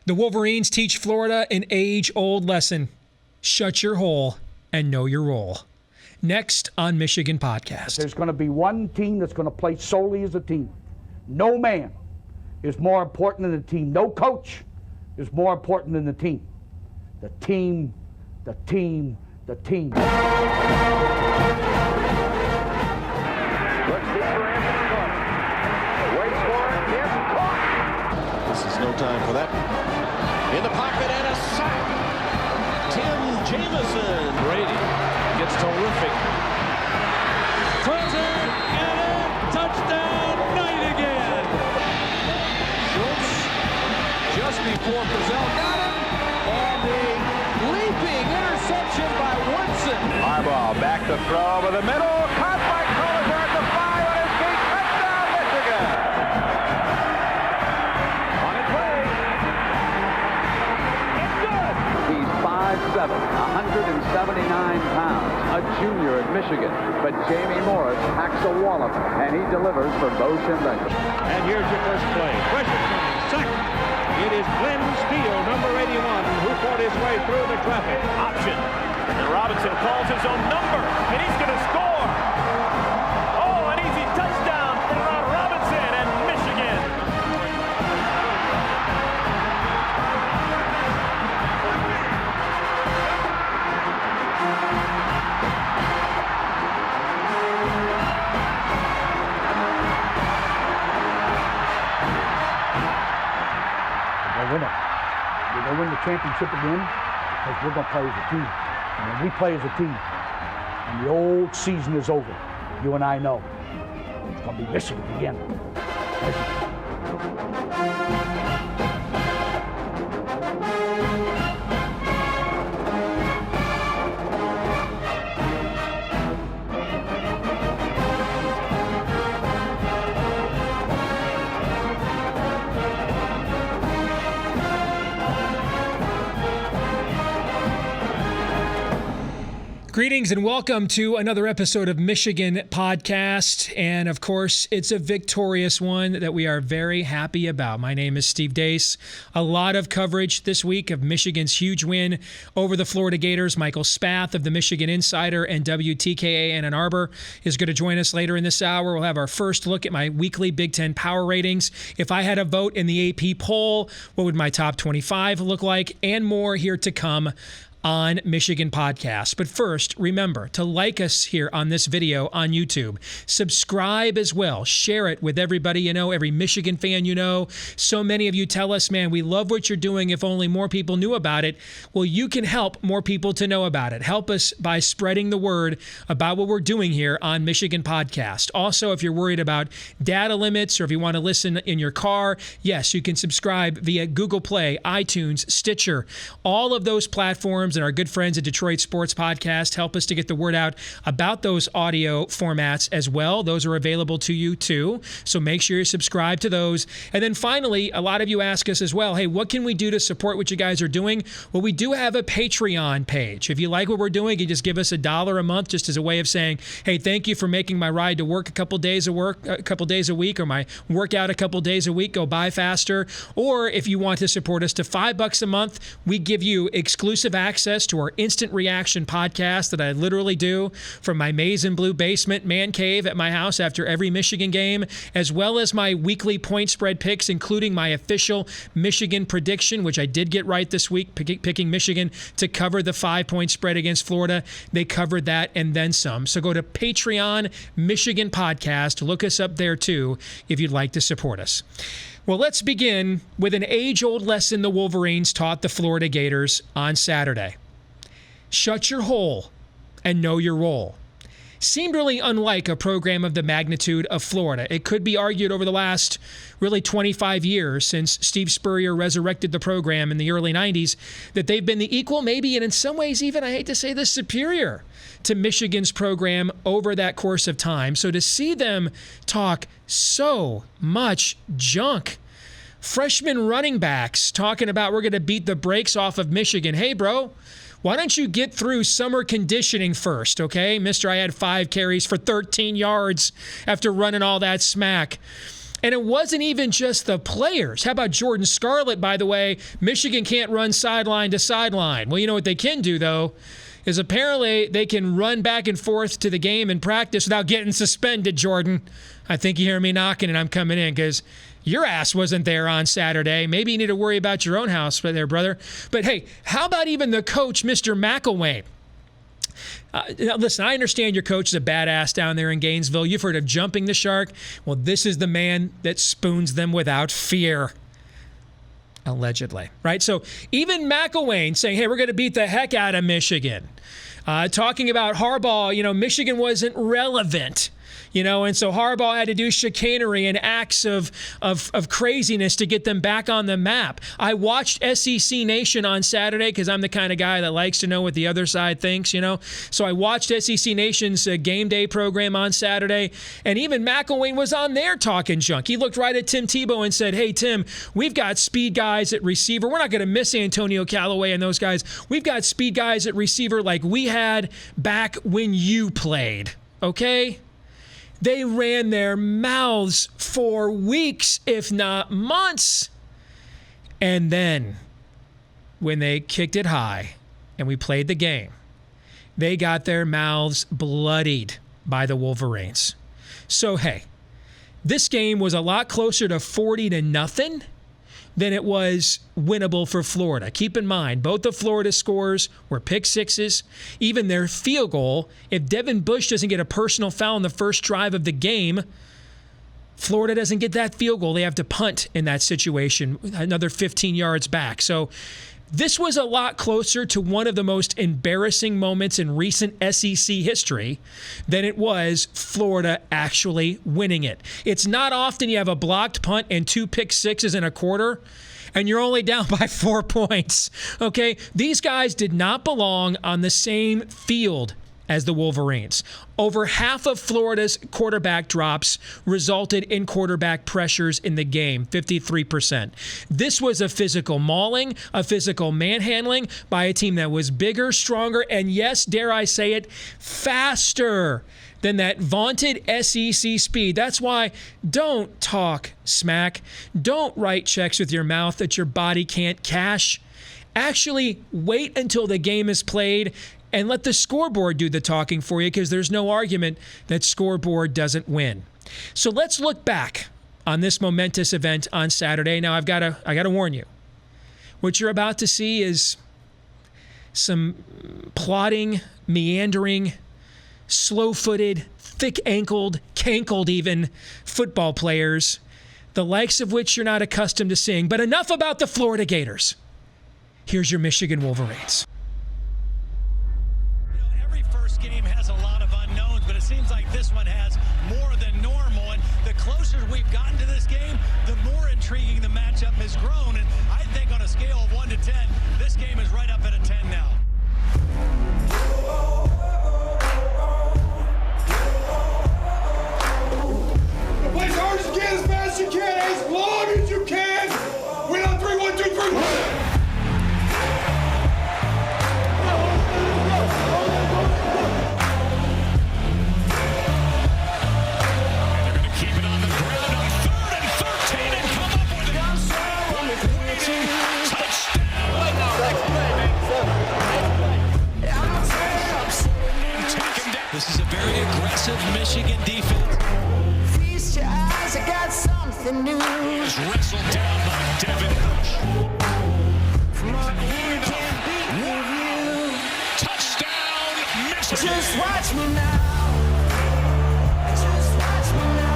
The Wolverines teach Florida an age-old lesson. Shut your hole and know your role. Next on Michigan Podcast. There's going to be one team that's going to play solely as a team. No man is more important than the team. No coach is more important than the team. The team, the team, the team. Looks deep for Anthony Clark. Waits for it. It's caught. This is no time for that. In the pocket and a sack. Tim Jamison. Brady gets terrific. Throws it and a touchdown. Knight again. Schultz just before Brazil got him. And a leaping interception by Woodson. Harbaugh back to throw over the middle. Caught by Collier at the 5 on his feet. Touchdown, Michigan. On its way. It's good. He's 5'7", 179 pounds, a junior at Michigan. But Jamie Morris hacks a wallop, and he delivers for Bo Schembechler. And here's your first play. Pressure coming. Second. It is Glenn Steele, number 81, who fought his way through the traffic. Option. And Robinson calls his own number, and he's going to score. Oh, an easy touchdown for Robinson and Michigan. We're going to win the championship again because we're going to play as a team. And when we play as a team, and the old season is over, you and I know it's going to be Michigan again. Michigan. Greetings and welcome to another episode of Michigan Podcast. And of course, it's a victorious one that we are very happy about. My name is Steve Deace. A lot of coverage this week of Michigan's huge win over the Florida Gators. Michael Spath of the Michigan Insider and WTKA Ann Arbor is going to join us later in this hour. We'll have our first look at my weekly Big Ten Power Ratings. If I had a vote in the AP poll, what would my top 25 look like? And more here to come on Michigan Podcast. But first, remember to like us here on this video on YouTube. Subscribe as well. Share it with everybody you know, every Michigan fan you know. So many of you tell us, man, we love what you're doing. If only more people knew about it. Well, you can help more people to know about it. Help us by spreading the word about what we're doing here on Michigan Podcast. Also, if you're worried about data limits or if you want to listen in your car, yes, you can subscribe via Google Play, iTunes, Stitcher, all of those platforms. And our good friends at Detroit Sports Podcast help us to get the word out about those audio formats as well. Those are available to you too. So make sure you subscribe to those. And then finally, a lot of you ask us as well, hey, what can we do to support what you guys are doing? Well, we do have a Patreon page. If you like what we're doing, you just give us $1 a month just as a way of saying, hey, thank you for making my ride to work a couple days a week, or my workout a couple days a week go by faster. Or if you want to support us to $5 a month, we give you exclusive access to our instant reaction podcast that I literally do from my maize and blue basement man cave at my house after every Michigan game, as well as my weekly point spread picks, including my official Michigan prediction, which I did get right this week, picking Michigan to cover the 5-point spread against Florida. They covered that and then some. So go to Patreon Michigan Podcast. Look us up there too if you'd like to support us. Well, let's begin with an age-old lesson the Wolverines taught the Florida Gators on Saturday. Shut your hole and know your role. Seemed really unlike a program of the magnitude of Florida. It could be argued over the last really 25 years since Steve Spurrier resurrected the program in the early 90s that they've been the equal, maybe, and in some ways even, I hate to say this, superior to Michigan's program over that course of time. So to see them talk so much junk, freshman running backs talking about we're going to beat the brakes off of Michigan. Hey, bro, why don't you get through summer conditioning first, okay? Mister, I had 5 carries for 13 yards after running all that smack. And it wasn't even just the players. How about Jordan Scarlett, by the way? Michigan can't run sideline to sideline. Well, you know what they can do, though, is apparently they can run back and forth to the game and practice without getting suspended, Jordan. I think you hear me knocking and I'm coming in because your ass wasn't there on Saturday. Maybe you need to worry about your own house there, brother. But, hey, how about even the coach, Mr. McElwain? Listen, I understand your coach is a badass down there in Gainesville. You've heard of jumping the shark. Well, this is the man that spoons them without fear. Allegedly, right? So even McElwain saying, hey, we're going to beat the heck out of Michigan. Talking about Harbaugh, Michigan wasn't relevant. And so Harbaugh had to do chicanery and acts of craziness to get them back on the map. I watched SEC Nation on Saturday because I'm the kind of guy that likes to know what the other side thinks, So I watched SEC Nation's game day program on Saturday, and even McElwain was on there talking junk. He looked right at Tim Tebow and said, hey, Tim, we've got speed guys at receiver. We're not going to miss Antonio Callaway and those guys. We've got speed guys at receiver like we had back when you played, okay? They ran their mouths for weeks, if not months. And then, when they kicked it high and we played the game, they got their mouths bloodied by the Wolverines. So, hey, this game was a lot closer to 40-0 than it was winnable for Florida. Keep in mind, both the Florida scores were pick sixes. Even their field goal, if Devin Bush doesn't get a personal foul in the first drive of the game, Florida doesn't get that field goal. They have to punt in that situation, another 15 yards back. So this was a lot closer to one of the most embarrassing moments in recent SEC history than it was Florida actually winning it. It's not often you have a blocked punt and 2 pick sixes in a quarter, and you're only down by 4 points, okay? These guys did not belong on the same field as the Wolverines. Over half of Florida's quarterback drops resulted in quarterback pressures in the game, 53%. This was a physical mauling, a physical manhandling by a team that was bigger, stronger, and yes, dare I say it, faster than that vaunted SEC speed. That's why don't talk smack. Don't write checks with your mouth that your body can't cash. Actually, wait until the game is played and let the scoreboard do the talking for you, because there's no argument that scoreboard doesn't win. So let's look back on this momentous event on Saturday. Now, I got to warn you. What you're about to see is some plodding, meandering, slow-footed, thick-ankled, cankled even football players, the likes of which you're not accustomed to seeing. But enough about the Florida Gators. Here's your Michigan Wolverines. Game has a lot of unknowns, but it seems like this one has more than normal, and the closer we've gotten to this game, the more intriguing the matchup has grown. And I think on a scale of 1 to 10, this game is right up at a 10 now. Play as hard as you can, as fast as you can, as long as you can. Win on 3, 1, 2, 3. This is a very aggressive Michigan defense. Feast your eyes, I got something new. He's wrestled down by Devin Bush. From up here, can't beat you. Touchdown, Michigan. Just watch me now. Just watch me now.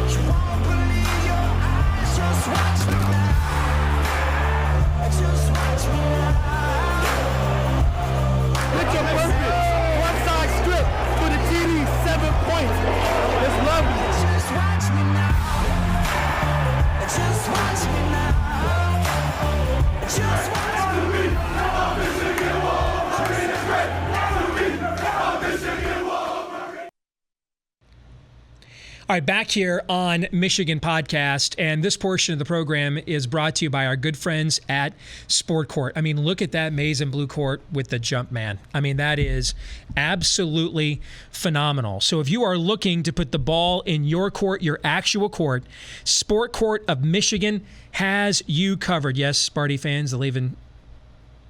You won't believe your eyes. Just watch me now. Just watch me now. It's a perfect one-side strip for the TD, 7 points. It's lovely. Just watch me now. Just watch me now. Just watch me now. All right, back here on Michigan Podcast, and this portion of the program is brought to you by our good friends at Sport Court. I mean, look at that maize and blue court with the jump man. I mean, that is absolutely phenomenal. So if you are looking to put the ball in your court, your actual court, Sport Court of Michigan has you covered. Yes, Sparty fans, they'll even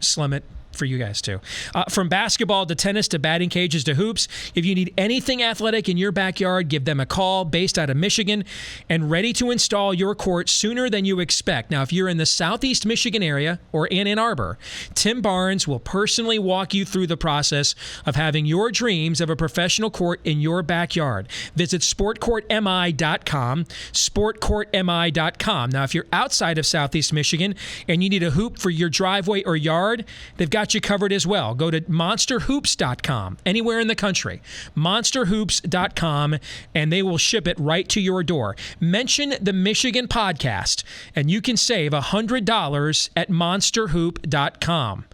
slum it for you guys too. From basketball to tennis to batting cages to hoops, if you need anything athletic in your backyard, give them a call, based out of Michigan and ready to install your court sooner than you expect. Now, if you're in the Southeast Michigan area or in Ann Arbor, Tim Barnes will personally walk you through the process of having your dreams of a professional court in your backyard. Visit sportcourtmi.com, sportcourtmi.com. Now, if you're outside of Southeast Michigan and you need a hoop for your driveway or yard, they've got you covered as well. Go to monsterhoops.com, anywhere in the country, monsterhoops.com, and they will ship it right to your door. Mention the Michigan Podcast, and you can save $100 at monsterhoop.com.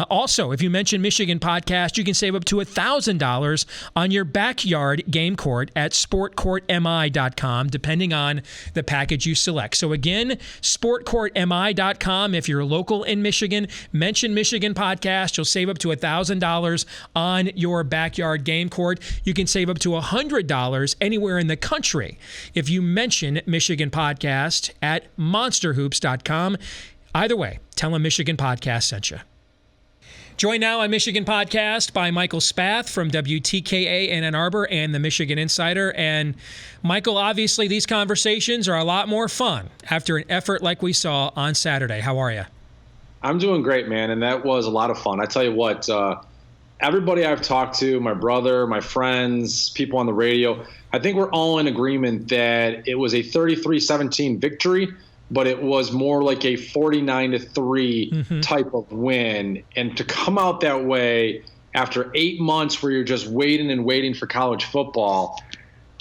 Also, if you mention Michigan Podcast, you can save up to $1,000 on your backyard game court at sportcourtmi.com, depending on the package you select. So again, sportcourtmi.com. If you're local in Michigan, mention Michigan Podcast. You'll save up to $1,000 on your backyard game court. You can save up to $100 anywhere in the country if you mention Michigan Podcast at monsterhoops.com. Either way, tell them Michigan Podcast sent you. Joined now on Michigan Podcast by Michael Spath from WTKA in Ann Arbor and the Michigan Insider. And Michael, obviously these conversations are a lot more fun after an effort like we saw on Saturday. How are you? I'm doing great, man, and that was a lot of fun. I tell you what, everybody I've talked to, my brother, my friends, people on the radio, I think we're all in agreement that it was a 33-17 victory, but it was more like a 49-3 type of win. And to come out that way after 8 months where you're just waiting and waiting for college football,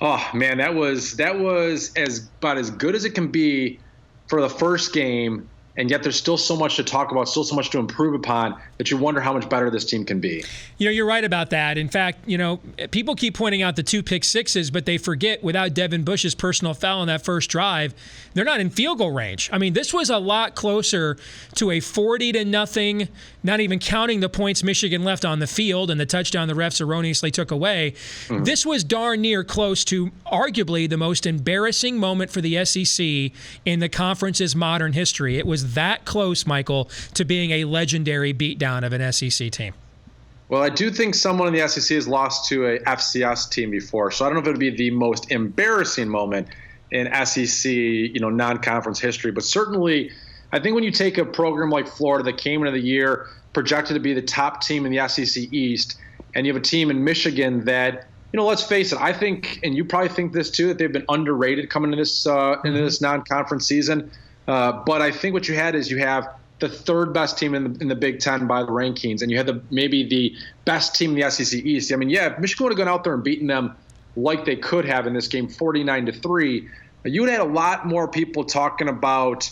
oh man, that was about as good as it can be for the first game. And yet there's still so much to talk about, still so much to improve upon, that you wonder how much better this team can be. You know, you're right about that. In fact, you know, people keep pointing out the 2 pick sixes, but they forget without Devin Bush's personal foul on that first drive, they're not in field goal range. I mean, this was a lot closer to a 40-0, not even counting the points Michigan left on the field and the touchdown the refs erroneously took away. This was darn near close to arguably the most embarrassing moment for the SEC in the conference's modern history. It was that close, Michael, to being a legendary beatdown of an SEC team. Well, I do think someone in the SEC has lost to a FCS team before, so I don't know if it would be the most embarrassing moment in SEC, non-conference history, but certainly I think when you take a program like Florida that came into the year projected to be the top team in the SEC East, and you have a team in Michigan that, let's face it, I think, and you probably think this too, that they've been underrated coming into this non-conference season. But I think what you had is you have the third best team in the Big Ten by the rankings, and you had maybe the best team in the SEC East. I mean, yeah, if Michigan would have gone out there and beaten them like they could have in this game, 49-3, you would have had a lot more people talking about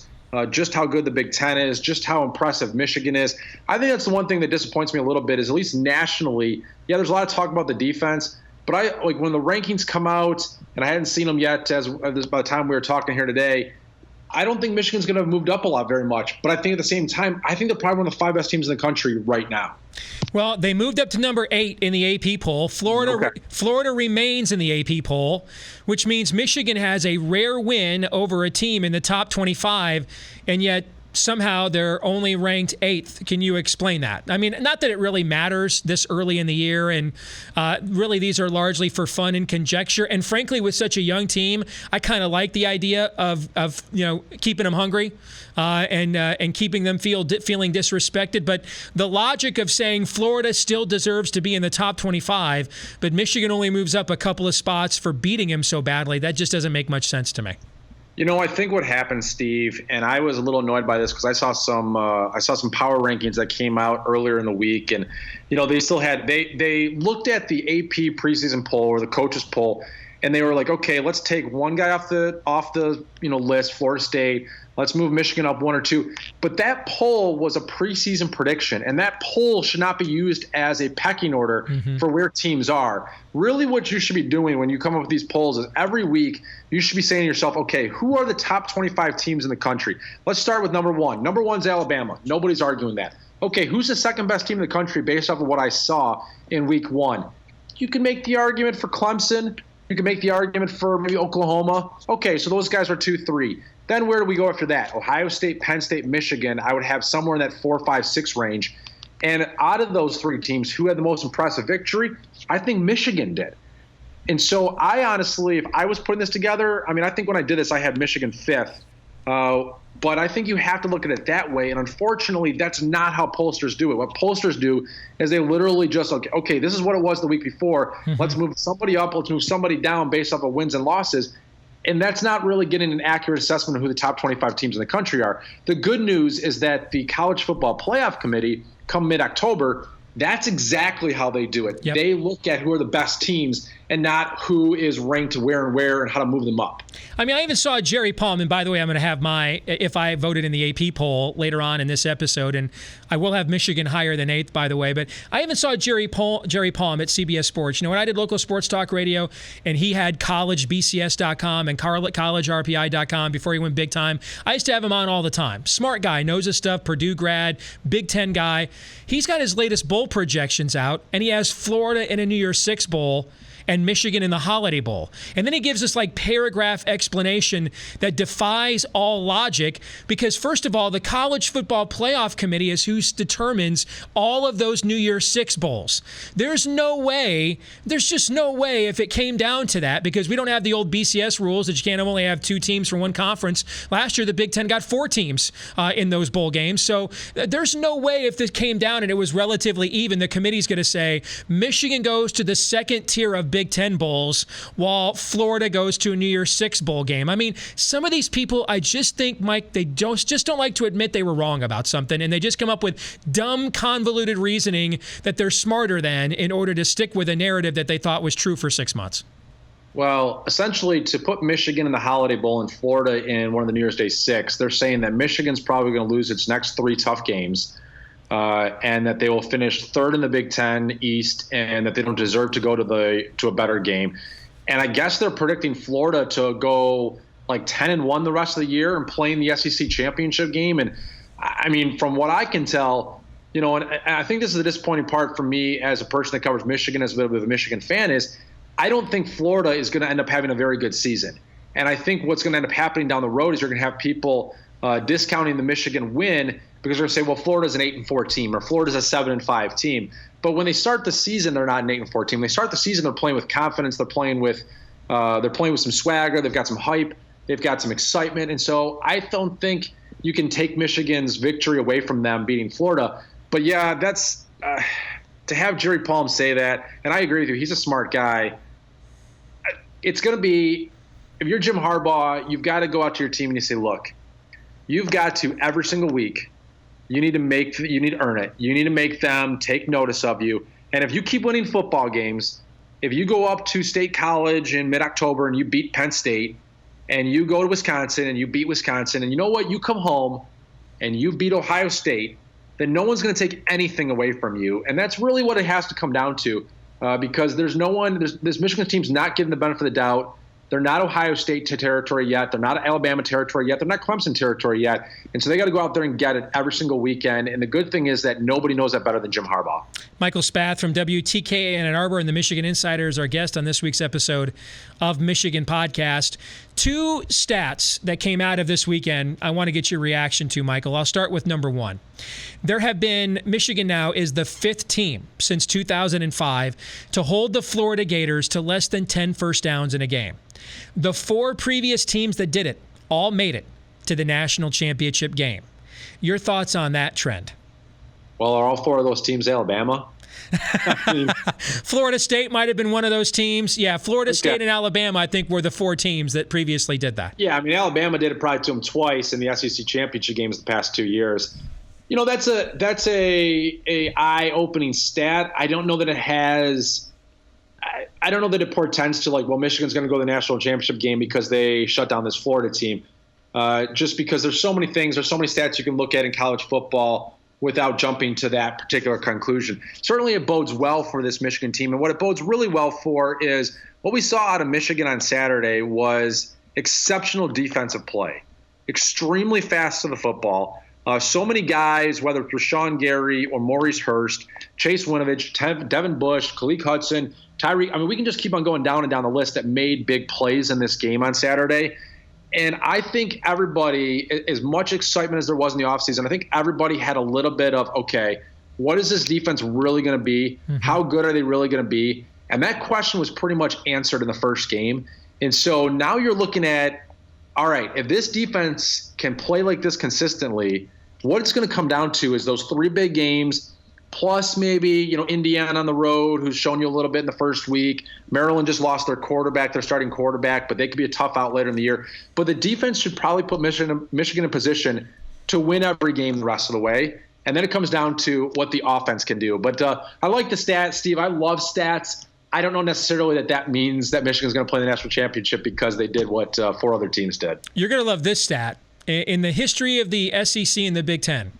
just how good the Big Ten is, just how impressive Michigan is. I think that's the one thing that disappoints me a little bit is, at least nationally, yeah, there's a lot of talk about the defense, but when the rankings come out, and I hadn't seen them yet by the time we were talking here today, I don't think Michigan's going to have moved up a lot very much. But I think at the same time, I think they're probably one of the 5 best teams in the country right now. Well, they moved up to number 8 in the AP poll. Florida remains in the AP poll, which means Michigan has a rare win over a team in the top 25, and yet somehow they're only ranked 8th. Can you explain that? I mean, not that it really matters this early in the year, and really these are largely for fun and conjecture. And frankly, with such a young team, I kind of like the idea of keeping them hungry and keeping them feeling disrespected. But the logic of saying Florida still deserves to be in the top 25, but Michigan only moves up a couple of spots for beating him so badly, that just doesn't make much sense to me. I think what happened, Steve, and I was a little annoyed by this because I saw some power rankings that came out earlier in the week, and they still had they looked at the AP preseason poll or the coaches poll, and they were like, okay, let's take one guy off the list, Florida State. Let's move Michigan up 1 or 2. But that poll was a preseason prediction, and that poll should not be used as a pecking order for where teams are. Really what you should be doing when you come up with these polls is every week you should be saying to yourself, okay, who are the top 25 teams in the country? Let's start with number 1. Number 1's Alabama. Nobody's arguing that. Okay, who's the second best team in the country based off of what I saw in week 1? You can make the argument for Clemson. You can make the argument for maybe Oklahoma. Okay, so those guys are 2, 3. Then where do we go after that? Ohio State, Penn State, Michigan, I would have somewhere in that 4, 5, 6 range. And out of those 3 teams, who had the most impressive victory? I think Michigan did. And so I honestly, if I was putting this together, I mean, I think when I did this, I had Michigan 5th. But I think you have to look at it that way. And unfortunately, that's not how pollsters do it. What pollsters do is they literally just, okay, this is what it was the week before. Let's move somebody up. Let's move somebody down based off of wins and losses. And that's not really getting an accurate assessment of who the top 25 teams in the country are. The good news is that the College Football Playoff Committee, come mid-October, that's exactly how they do it. Yep. They look at who are the best teams and not who is ranked where and how to move them up. I mean, I even saw Jerry Palm, and by the way, I'm going to have if I voted in the AP poll later on in this episode, and I will have Michigan higher than 8th, by the way, but I even saw Jerry Palm at CBS Sports. You know, when I did local sports talk radio, and he had collegebcs.com and collegerpi.com before he went big time, I used to have him on all the time. Smart guy, knows his stuff, Purdue grad, Big Ten guy. He's got his latest bowl projections out, and he has Florida in a New Year's Six bowl and Michigan in the Holiday Bowl. And then he gives this paragraph explanation that defies all logic because, first of all, the College Football Playoff Committee is who determines all of those New Year's Six bowls. There's just no way if it came down to that, because we don't have the old BCS rules that you can't only have 2 teams from one conference. Last year, the Big Ten got 4 teams in those bowl games. So there's no way if this came down and it was relatively even, the committee's going to say Michigan goes to the second tier of Big Ten bowls while Florida goes to a New Year's Six bowl game. I mean, some of these people, I just think, Mike, they just don't like to admit they were wrong about something, and they just come up with dumb, convoluted reasoning that they're smarter than in order to stick with a narrative that they thought was true for 6 months. Well, essentially, to put Michigan in the Holiday Bowl and Florida in one of the New Year's Day 6, they're saying that Michigan's probably going to lose its next 3 tough games. And that they will finish 3rd in the Big Ten East, and that they don't deserve to go to a better game. And I guess they're predicting Florida to go 10-1 the rest of the year and play in the SEC championship game. And I mean, from what I can tell, and I think this is the disappointing part for me as a person that covers Michigan, as a bit of a Michigan fan, is I don't think Florida is going to end up having a very good season. And I think what's going to end up happening down the road is you're going to have people discounting the Michigan win because they're going to say, well, Florida's an 8-4 team or Florida's a 7-5 team. But when they start the season, they're not an 8-4 team. They start the season, they're playing with confidence. They're playing with some swagger. They've got some hype. They've got some excitement. And so I don't think you can take Michigan's victory away from them beating Florida. But yeah, that's to have Jerry Palm say that, and I agree with you. He's a smart guy. It's going to be, if you're Jim Harbaugh, you've got to go out to your team and you say, look, you've got to every single week. You need to earn it. You need to make them take notice of you. And if you keep winning football games, if you go up to State College in mid-October and you beat Penn State, and you go to Wisconsin and you beat Wisconsin, and you know what? You come home and you beat Ohio State, then no one's going to take anything away from you. And that's really what it has to come down to, because this Michigan team's not getting the benefit of the doubt. They're not Ohio State territory yet. They're not Alabama territory yet. They're not Clemson territory yet. And so they got to go out there and get it every single weekend. And the good thing is that nobody knows that better than Jim Harbaugh. Michael Spath from WTKA Ann Arbor and the Michigan Insider is our guest on this week's episode of Michigan Podcast. 2 stats that came out of this weekend I want to get your reaction to, Michael. I'll start with number 1. Michigan now is the 5th team since 2005 to hold the Florida Gators to less than 10 first downs in a game. The 4 previous teams that did it all made it to the national championship game. Your thoughts on that trend? Well, are all 4 of those teams Alabama? Florida State might have been one of those teams. Yeah, Florida State and Alabama, I think, were the 4 teams that previously did that. Yeah, I mean, Alabama did it probably to them twice in the SEC championship games the past 2 years. That's a eye-opening stat. I don't know that it has I don't know that it portends to Michigan's going to go to the national championship game because they shut down this Florida team. Just because there's so many things, there's so many stats you can look at in college football without jumping to that particular conclusion. Certainly it bodes well for this Michigan team. And what it bodes really well for is what we saw out of Michigan on Saturday was exceptional defensive play, extremely fast to the football. So many guys, whether it's Rashawn Gary or Maurice Hurst, Chase Winovich, Devin Bush, Khaleke Hudson, Tyreek. I mean, we can just keep on going down and down the list that made big plays in this game on Saturday. And I think everybody, as much excitement as there was in the offseason, I think everybody had a little bit of, okay, what is this defense really going to be? Mm-hmm. How good are they really going to be? And that question was pretty much answered in the first game. And so now you're looking at, all right, if this defense can play like this consistently, what it's going to come down to is those 3 big games, plus maybe, Indiana on the road, who's shown you a little bit in the first week. Maryland just lost their starting quarterback, but they could be a tough out later in the year. But the defense should probably put Michigan in position to win every game the rest of the way. And then it comes down to what the offense can do. But I like the stats, Steve. I love stats. I don't know necessarily that means that Michigan's going to play the national championship because they did what 4 other teams did. You're going to love this stat. In the history of the SEC and the Big Ten,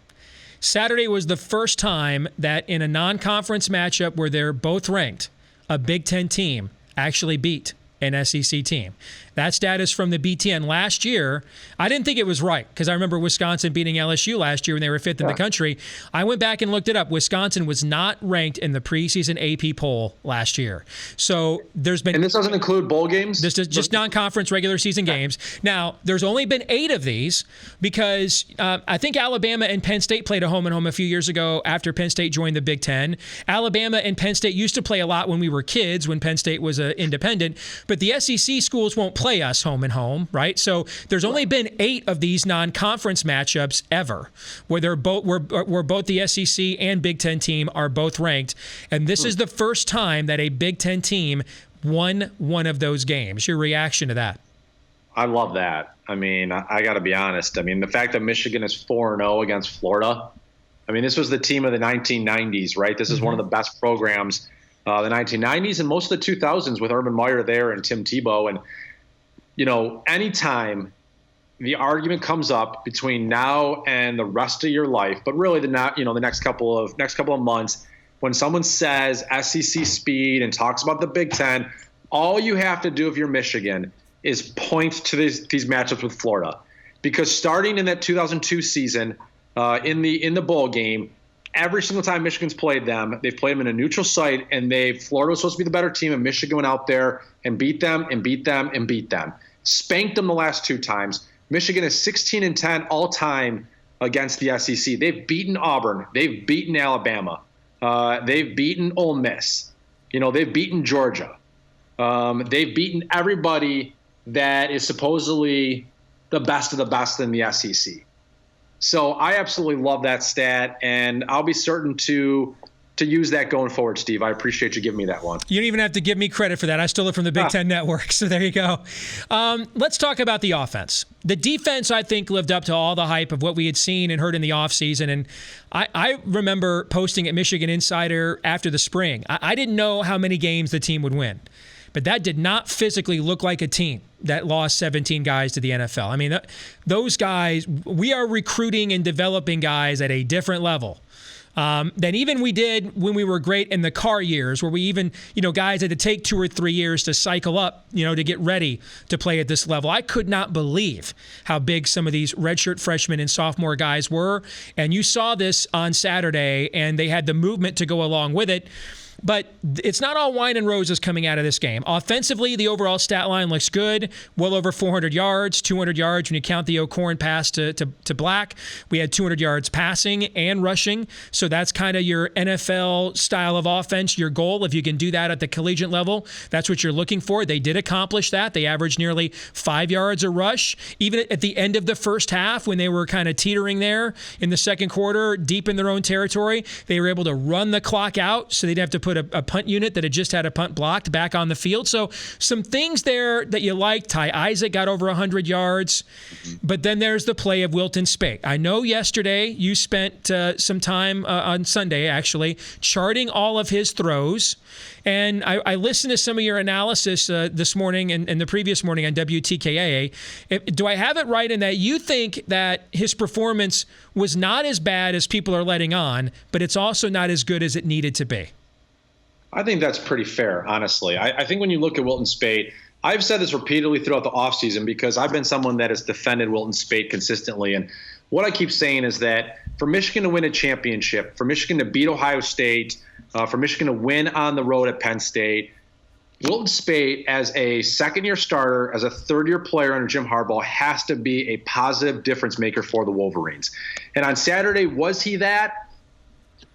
Saturday was the first time that in a non-conference matchup where they're both ranked, a Big Ten team actually beat an SEC team. That stat is from the BTN last year. I didn't think it was right because I remember Wisconsin beating LSU last year when they were 5th in the country. I went back and looked it up. Wisconsin was not ranked in the preseason AP poll last year. So there's been... And this doesn't include bowl games? This is just non-conference regular season games. Now, there's only been 8 of these because I think Alabama and Penn State played a home-and-home a few years ago after Penn State joined the Big Ten. Alabama and Penn State used to play a lot when we were kids, when Penn State was independent. But the SEC schools won't play us home and home, right? So there's only been 8 of these non-conference matchups ever where they're both where both the SEC and Big Ten team are both ranked, and this is the first time that a Big Ten team won one of those games. Your reaction to that? I love that. I mean, I got to be honest. I mean, the fact that Michigan is 4-0 against Florida. I mean, this was the team of the 1990s, right? This is one of the best programs. The 1990s and most of the 2000s with Urban Meyer there and Tim Tebow. And, anytime the argument comes up between now and the rest of your life, but really the next couple of months, when someone says SEC speed and talks about the Big Ten, all you have to do if you're Michigan is point to these matchups with Florida. Because starting in that 2002 season in the bowl game, every single time Michigan's played them, they've played them in a neutral site, and Florida was supposed to be the better team, and Michigan went out there and beat them and beat them and beat them. Spanked them the last 2 times. Michigan is 16-10 all time against the SEC. They've beaten Auburn. They've beaten Alabama. They've beaten Ole Miss. They've beaten Georgia. They've beaten everybody that is supposedly the best of the best in the SEC. So I absolutely love that stat, and I'll be certain to use that going forward, Steve. I appreciate you giving me that one. You don't even have to give me credit for that. I stole it from the Big Ten Network, so there you go. Let's talk about the offense. The defense, I think, lived up to all the hype of what we had seen and heard in the offseason, and I remember posting at Michigan Insider after the spring. I didn't know how many games the team would win, but that did not physically look like a team that lost 17 guys to the NFL. I mean, those guys, we are recruiting and developing guys at a different level than even we did when we were great in the Carr years, where we even, guys had to take 2 or 3 years to cycle up, to get ready to play at this level. I could not believe how big some of these redshirt freshmen and sophomore guys were. And you saw this on Saturday, and they had the movement to go along with it. But it's not all wine and roses coming out of this game. Offensively, the overall stat line looks good. Well over 400 yards, 200 yards when you count the O'Corn pass to Black. We had 200 yards passing and rushing. So that's kind of your NFL style of offense, your goal. If you can do that at the collegiate level, that's what you're looking for. They did accomplish that. They averaged nearly 5 yards a rush. Even at the end of the first half, when they were kind of teetering there in the second quarter, deep in their own territory, they were able to run the clock out so they'd have to put put a punt unit that had just had a punt blocked back on the field. So some things there that you like. Ty Isaac got over 100 yards. But then there's the play of Wilton Speight. I know yesterday you spent some time on Sunday, actually, charting all of his throws. And I listened to some of your analysis this morning and the previous morning on WTKA. Do I have it right in that you think that his performance was not as bad as people are letting on, but it's also not as good as it needed to be? I think that's pretty fair, honestly. I think when you look at Wilton Speight, I've said this repeatedly throughout the offseason because I've been someone that has defended Wilton Speight consistently. And what I keep saying is that for Michigan to win a championship, for Michigan to beat Ohio State, for Michigan to win on the road at Penn State, Wilton Speight, as a second-year starter, as a third-year player under Jim Harbaugh, has to be a positive difference maker for the Wolverines. And on Saturday, was he that?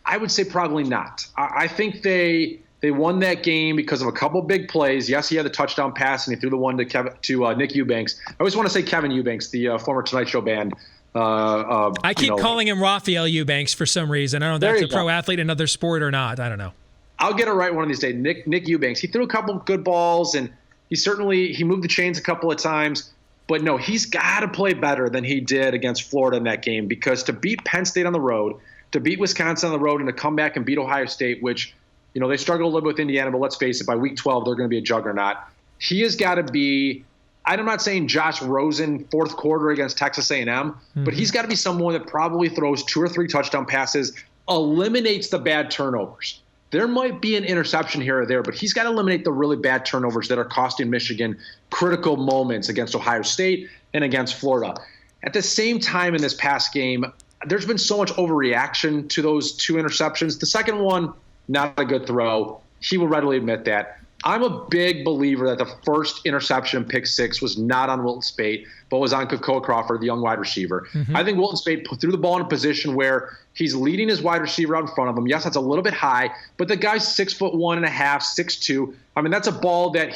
I would say probably not. I think they won that game because of a couple big plays. Yes, he had the touchdown pass, and he threw the one to Nick Eubanks. I always want to say Kevin Eubanks, the former Tonight Show band. I keep calling him Raphael Eubanks for some reason. I don't know if that's a pro athlete in another sport or not. I don't know. I'll get it right one of these days. Nick Eubanks. He threw a couple good balls, and he moved the chains a couple of times. But no, he's got to play better than he did against Florida in that game, because to beat Penn State on the road, to beat Wisconsin on the road, and to come back and beat Ohio State, which they struggled a little bit with Indiana, but let's face it, by week 12 they're going to be a juggernaut. He has got to be. I'm not saying Josh Rosen fourth quarter against Texas A&M, but he's got to be someone that probably throws 2 or 3 touchdown passes, eliminates the bad turnovers. There might be an interception here or there, but he's got to eliminate the really bad turnovers that are costing Michigan critical moments against Ohio State and against Florida. At the same time in this past game, there's been so much overreaction to those 2 interceptions. The second one, not a good throw. He will readily admit that. I'm a big believer that the first interception, pick 6, was not on Wilton Speight, but was on Kiko Crawford, the young wide receiver. I think Wilton Speight threw the ball in a position where he's leading his wide receiver out in front of him. Yes, that's a little bit high, but the guy's 6'1.5", 6'2". I mean, that's a ball that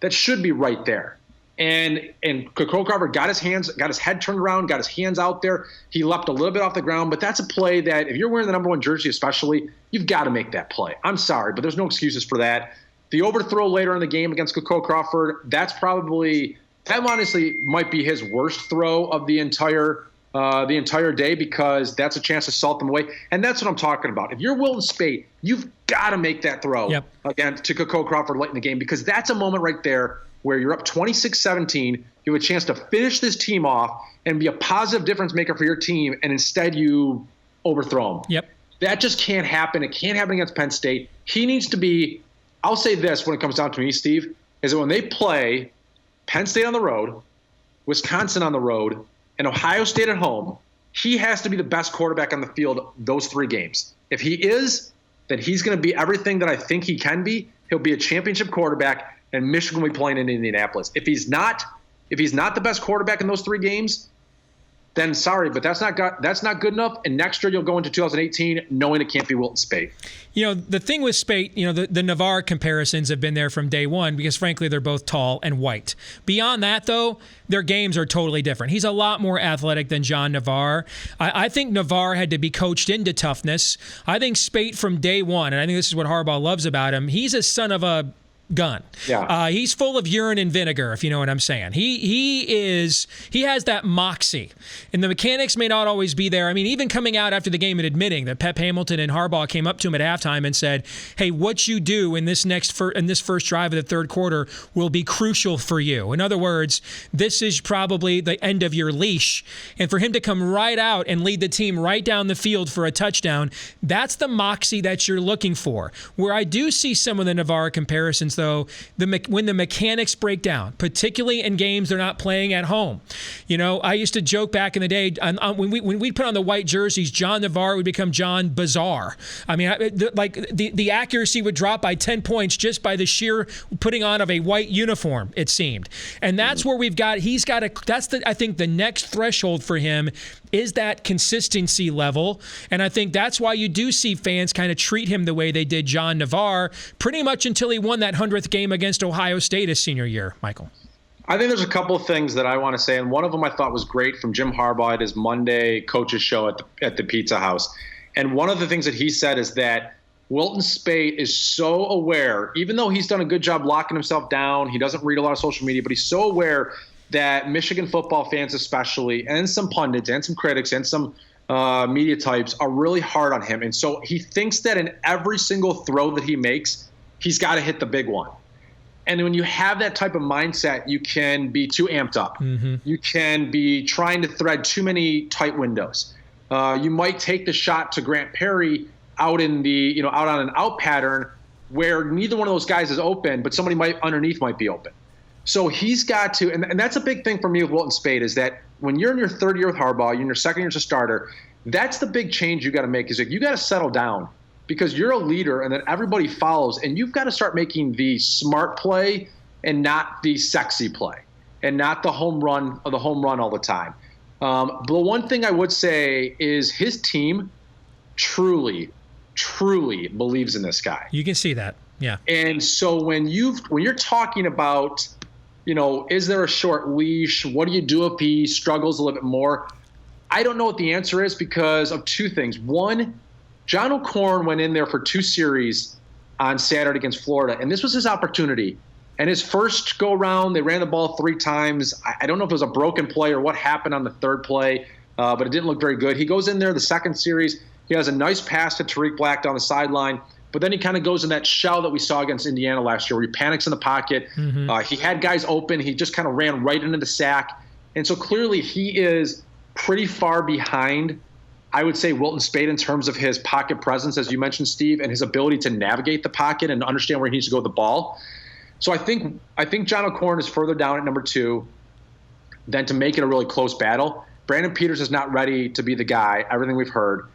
that should be right there. And Kiko Crawford got his head turned around, got his hands out there. He leapt a little bit off the ground, but that's a play that if you're wearing the number 1 jersey especially, you've got to make that play. I'm sorry, but there's no excuses for that. The overthrow later in the game against Kiko Crawford, that honestly might be his worst throw of the entire day, because that's a chance to salt them away. And that's what I'm talking about. If you're Wilton Speight, you've got to make that throw again to Kiko Crawford late in the game, because that's a moment right there where you're up 26-17. You have a chance to finish this team off and be a positive difference maker for your team, and instead you overthrow them. That just can't happen. It can't happen against Penn State. He needs to be. I'll say this when it comes down to me, Steve, is that when they play Penn State on the road, Wisconsin on the road, and Ohio State at home, he has to be the best quarterback on the field those 3 games. If he is, then he's going to be everything that I think he can be. He'll be a championship quarterback, and Michigan will be playing in Indianapolis. If he's not the best quarterback in those 3 games, then sorry, but that's not good enough. And next year you'll go into 2018 knowing it can't be Wilton Speight. The thing with Speight, the Navarre comparisons have been there from day one because, frankly, they're both tall and white. Beyond that, though, their games are totally different. He's a lot more athletic than John Navarre. I think Navarre had to be coached into toughness. I think Speight from day one, and I think this is what Harbaugh loves about him, he's a son of a gun. He's full of urine and vinegar, if you know what I'm saying. He has that moxie, and the mechanics may not always be there. I mean, even coming out after the game and admitting that Pep Hamilton and Harbaugh came up to him at halftime and said, "Hey, what you do in this first drive of the third quarter will be crucial for you." In other words, this is probably the end of your leash, and for him to come right out and lead the team right down the field for a touchdown, that's the moxie that you're looking for. Where I do see some of the Navarre comparisons, though, when the mechanics break down, particularly in games they're not playing at home. I used to joke back in the day when we put on the white jerseys, John Navarre would become John Bizarre. I mean, the accuracy would drop by 10 points just by the sheer putting on of a white uniform, it seemed. And that's where I think the next threshold for him is that consistency level. And I think that's why you do see fans kind of treat him the way they did John Navarre pretty much until he won that 100th game against Ohio State his senior year, Michael. I think there's a couple of things that I want to say, and one of them I thought was great from Jim Harbaugh at his Monday coaches show at the Pizza House. And one of the things that he said is that Wilton Speight is so aware, even though he's done a good job locking himself down, he doesn't read a lot of social media, but he's so aware that Michigan football fans especially, and some pundits and some critics and some media types are really hard on him. And so he thinks that in every single throw that he makes, he's got to hit the big one. And when you have that type of mindset, you can be too amped up. Mm-hmm. You can be trying to thread too many tight windows. You might take the shot to Grant Perry out in the, out on an out pattern where neither one of those guys is open, but somebody underneath might be open. So he's got to, and that's a big thing for me with Wilton Speight, is that when you're in your third year with Harbaugh, you're in your second year as a starter, that's the big change you got to make, is that you got to settle down, because you're a leader and then everybody follows, and you've got to start making the smart play and not the sexy play and not the home run all the time. The one thing I would say is his team truly believes in this guy. You can see that. Yeah. And so when you're talking about, is there a short leash? What do you do if he struggles a little bit more? I don't know what the answer is because of two things. One, John O'Korn went in there for 2 series on Saturday against Florida, and this was his opportunity. And his first go around, they ran the ball 3 times. I don't know if it was a broken play or what happened on the third play, but it didn't look very good. He goes in there the second series. He has a nice pass to Tariq Black down the sideline, but then he kind of goes in that shell that we saw against Indiana last year where he panics in the pocket. Mm-hmm. He had guys open. He just kind of ran right into the sack. And so clearly he is pretty far behind, I would say, Wilton Speight in terms of his pocket presence, as you mentioned, Steve, and his ability to navigate the pocket and understand where he needs to go with the ball. So I think John O'Korn is further down at number 2 than to make it a really close battle. Brandon Peters is not ready to be the guy, everything we've heard.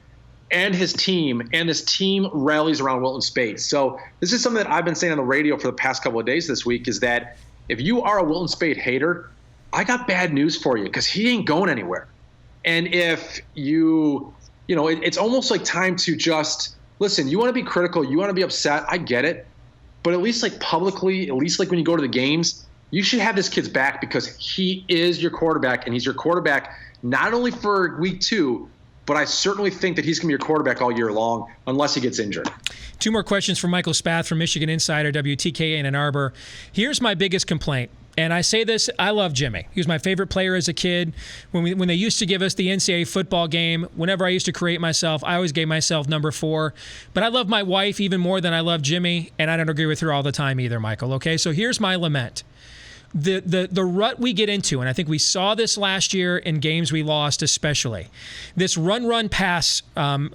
And his team rallies around Wilton Speight. So this is something that I've been saying on the radio for the past couple of days this week, is that if you are a Wilton Speight hater, I got bad news for you, because he ain't going anywhere. And if it's almost like time to just listen. You want to be critical, you want to be upset, I get it. But at least like publicly, at least like when you go to the games, you should have this kid's back, because he is your quarterback, and he's your quarterback not only for week 2, but I certainly think that he's going to be your quarterback all year long unless he gets injured. 2 more questions from Michael Spath from Michigan Insider, WTKA Ann Arbor. Here's my biggest complaint. And I say this, I love Jimmy. He was my favorite player as a kid. When they used to give us the NCAA football game, whenever I used to create myself, I always gave myself number 4. But I love my wife even more than I love Jimmy, and I don't agree with her all the time either, Michael. Okay, so here's my lament. The rut we get into, and I think we saw this last year in games we lost especially, this run-pass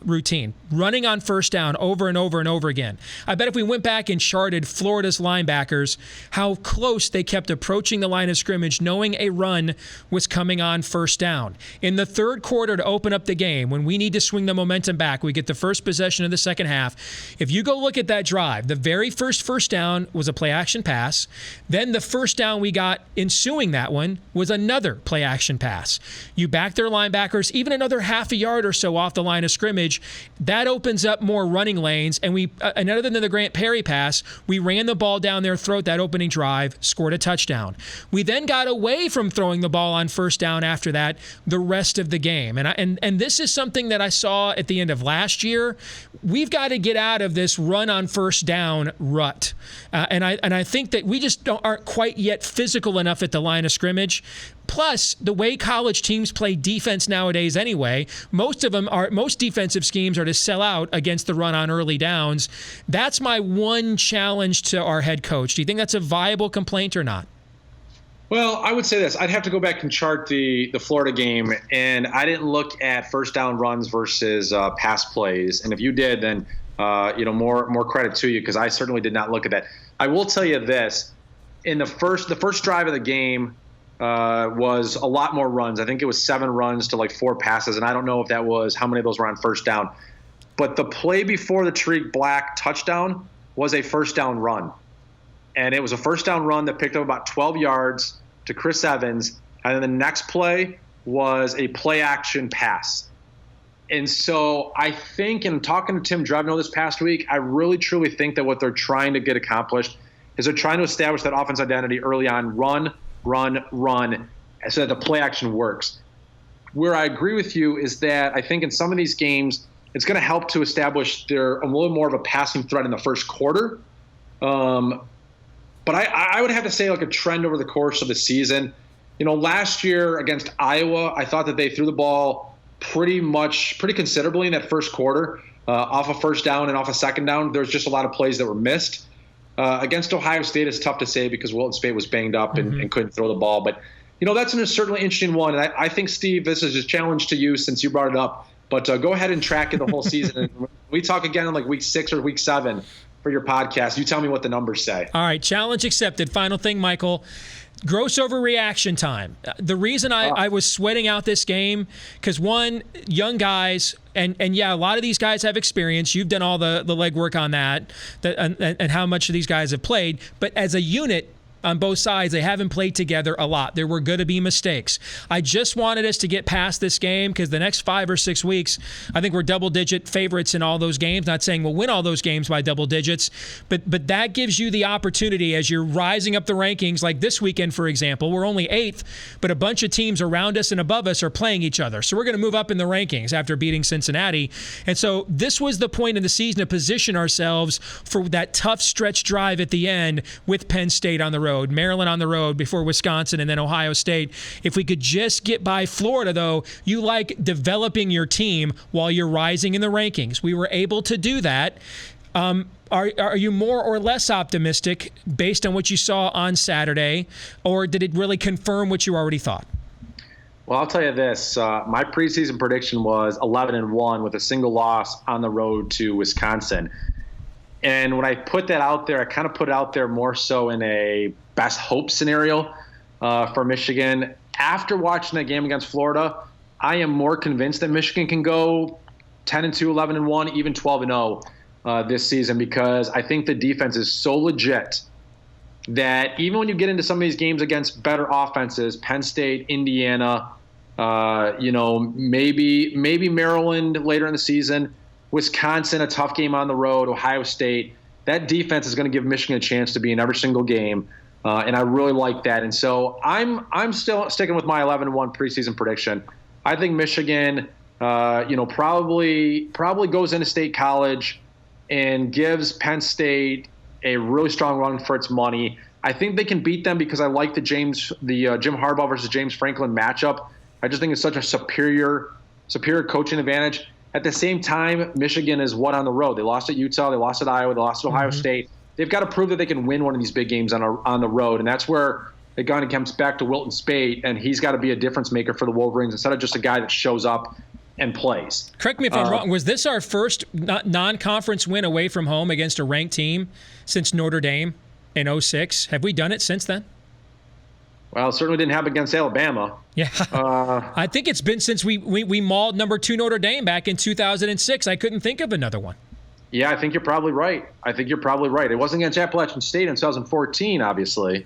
routine, running on first down over and over and over again. I bet if we went back and charted Florida's linebackers, how close they kept approaching the line of scrimmage, knowing a run was coming on first down. In the third quarter to open up the game, when we need to swing the momentum back, we get the first possession of the second half. If you go look at that drive, the very first down was a play-action pass. Then the first down we got ensuing that one was another play action pass. You back their linebackers even another half a yard or so off the line of scrimmage. That opens up more running lanes, and and other than the Grant Perry pass, we ran the ball down their throat that opening drive, scored a touchdown. We then got away from throwing the ball on first down after that the rest of the game. And this is something that I saw at the end of last year. We've got to get out of this run on first down rut. And I think that we just aren't quite yet physical enough at the line of scrimmage. Plus, the way college teams play defense nowadays anyway, most defensive schemes are to sell out against the run on early downs. That's my one challenge to our head coach. Do you think that's a viable complaint or not? Well, I would say this. I'd have to go back and chart the Florida game, and I didn't look at first down runs versus pass plays. And if you did, then more credit to you, because I certainly did not look at that. I will tell you this. In the first drive of the game was a lot more runs. I think it was 7 runs to like 4 passes, and I don't know if that was how many of those were on first down. But the play before the Tariq Black touchdown was a first down run. And it was a first down run that picked up about 12 yards to Chris Evans. And then the next play was a play action pass. And so I think, in talking to Tim Drevno this past week, I really truly think that what they're trying to get accomplished is they're trying to establish that offense identity early on, run, so that the play action works. Where I agree with you is that I think in some of these games it's going to help to establish a little more of a passing threat in the first quarter. But I would have to say like a trend over the course of the season. Last year against Iowa, I thought that they threw the ball pretty considerably in that first quarter, off a first down and off a second down. There was just a lot of plays that were missed. Against Ohio State, it's tough to say because Wilton Speight was banged up and couldn't throw the ball. But, that's a certainly interesting one. And I think, Steve, this is a challenge to you since you brought it up. But go ahead and track it the whole season. And we talk again in like week 6 or week 7 for your podcast. You tell me what the numbers say. All right, challenge accepted. Final thing, Michael. Gross overreaction time. The reason I was sweating out this game, because one, young guys, and yeah, a lot of these guys have experience. You've done all the legwork on that and how much of these guys have played. But as a unit, on both sides, they haven't played together a lot. There were going to be mistakes. I just wanted us to get past this game because the next 5 or 6 weeks, I think we're double-digit favorites in all those games. Not saying we'll win all those games by double digits, but that gives you the opportunity as you're rising up the rankings. Like this weekend, for example, we're only 8th, but a bunch of teams around us and above us are playing each other. So we're going to move up in the rankings after beating Cincinnati. And so this was the point in the season to position ourselves for that tough stretch drive at the end with Penn State on the road. Maryland on the road before Wisconsin and then Ohio State. If we could just get by Florida, though, you like developing your team while you're rising in the rankings. We were able to do that. Are you more or less optimistic based on what you saw on Saturday, or did it really confirm what you already thought? Well, I'll tell you this. My preseason prediction was 11-1 with a single loss on the road to Wisconsin. And when I put that out there, I kind of put it out there more so in a best hope scenario for Michigan. After watching that game against Florida, I am more convinced that Michigan can go 10-2, 11-1, even 12-0 this season, because I think the defense is so legit that even when you get into some of these games against better offenses, Penn State, Indiana, maybe Maryland later in the season, Wisconsin, a tough game on the road, Ohio State, that defense is going to give Michigan a chance to be in every single game, and I really like that. And so I'm still sticking with my 11-1 preseason prediction. I think Michigan, probably goes into State College and gives Penn State a really strong run for its money. I think they can beat them because I like the Jim Harbaugh versus James Franklin matchup. I just think it's such a superior coaching advantage. At the same time, Michigan is what on the road? They lost at Utah, they lost at Iowa, they lost at Ohio State. They've got to prove that they can win one of these big games on the road, and that's where it kind of comes back to Wilton Speight, and he's got to be a difference maker for the Wolverines instead of just a guy that shows up and plays. Correct me if I'm wrong. Was this our first non-conference win away from home against a ranked team since Notre Dame in 2006? Have we done it since then? Well, it certainly didn't happen against Alabama. Yeah. I think it's been since we mauled number 2 Notre Dame back in 2006. I couldn't think of another one. Yeah, I think you're probably right. It wasn't against Appalachian State in 2014, obviously.